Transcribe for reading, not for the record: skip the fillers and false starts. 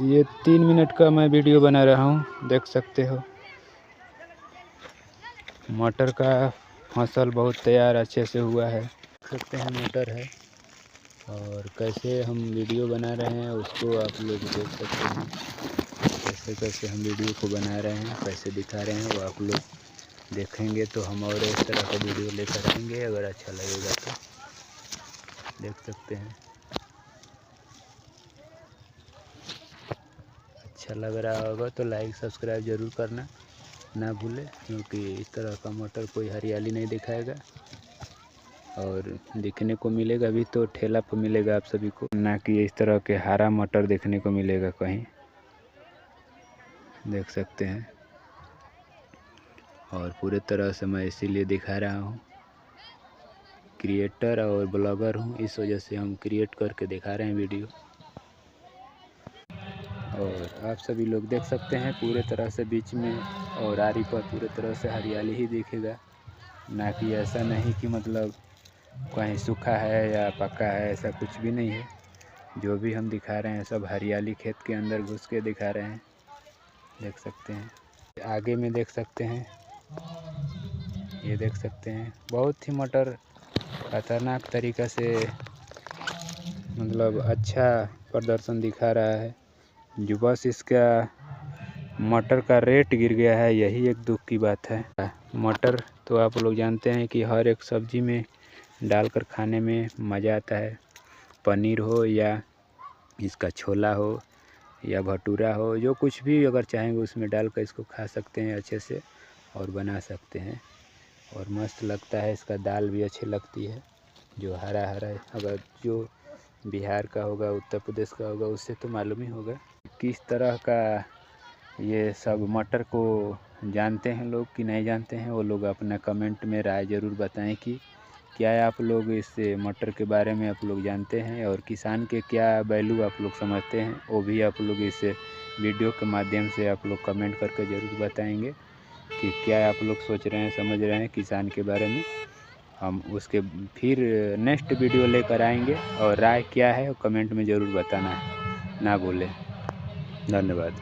ये 3 मिनट का मैं वीडियो बना रहा हूँ, देख सकते हो। मटर का फसल बहुत तैयार अच्छे से हुआ है, देख सकते हैं मटर है। और कैसे हम वीडियो बना रहे हैं उसको आप लोग देख सकते हैं। कैसे कैसे हम वीडियो को बना रहे हैं, कैसे दिखा रहे हैं, वो आप लोग देखेंगे तो हम और इस तरह का वीडियो लेकर आएंगे। अगर अच्छा लगेगा तो देख सकते हैं। अच्छा लग रहा होगा तो लाइक सब्सक्राइब ज़रूर करना ना भूले, क्योंकि इस तरह का मटर कोई हरियाली नहीं दिखाएगा। और दिखने को मिलेगा भी तो ठेला पर मिलेगा आप सभी को, ना कि इस तरह के हरा मटर देखने को मिलेगा कहीं, देख सकते हैं। और पूरे तरह से मैं इसीलिए दिखा रहा हूँ, क्रिएटर और ब्लॉगर हूँ, इस वजह से हम क्रिएट करके दिखा रहे हैं वीडियो। और आप सभी लोग देख सकते हैं पूरे तरह से बीच में और आरी पर पूरे तरह से हरियाली ही दिखेगा, ना कि ऐसा नहीं कि मतलब कहीं सूखा है या पक्का है, ऐसा कुछ भी नहीं है। जो भी हम दिखा रहे हैं सब हरियाली खेत के अंदर घुस के दिखा रहे हैं, देख सकते हैं। आगे में देख सकते हैं, ये देख सकते हैं बहुत ही मटर खतरनाक तरीक़ा से मतलब अच्छा प्रदर्शन दिखा रहा है। जो बस इसका मटर का रेट गिर गया है, यही एक दुख की बात है। मटर तो आप लोग जानते हैं कि हर एक सब्ज़ी में डालकर खाने में मज़ा आता है। पनीर हो या इसका छोला हो या भटूरा हो, जो कुछ भी अगर चाहेंगे उसमें डालकर इसको खा सकते हैं अच्छे से और बना सकते हैं। और मस्त लगता है, इसका दाल भी अच्छी लगती है जो हरा हरा। अगर जो बिहार का होगा, उत्तर प्रदेश का होगा, उससे तो मालूम ही होगा किस तरह का ये सब मटर को जानते हैं लोग कि नहीं जानते हैं। वो लोग अपना कमेंट में राय ज़रूर बताएं कि क्या आप लोग इस मटर के बारे में आप लोग जानते हैं और किसान के क्या वैल्यू आप लोग समझते हैं। वो भी आप लोग इस वीडियो के माध्यम से आप लोग कमेंट करके ज़रूर बताएंगे कि क्या आप लोग सोच रहे हैं, समझ रहे हैं किसान के बारे में। हम उसके फिर नेक्स्ट वीडियो लेकर आएंगे और राय क्या है वो कमेंट में ज़रूर बताना है, ना भूलें। धन्यवाद।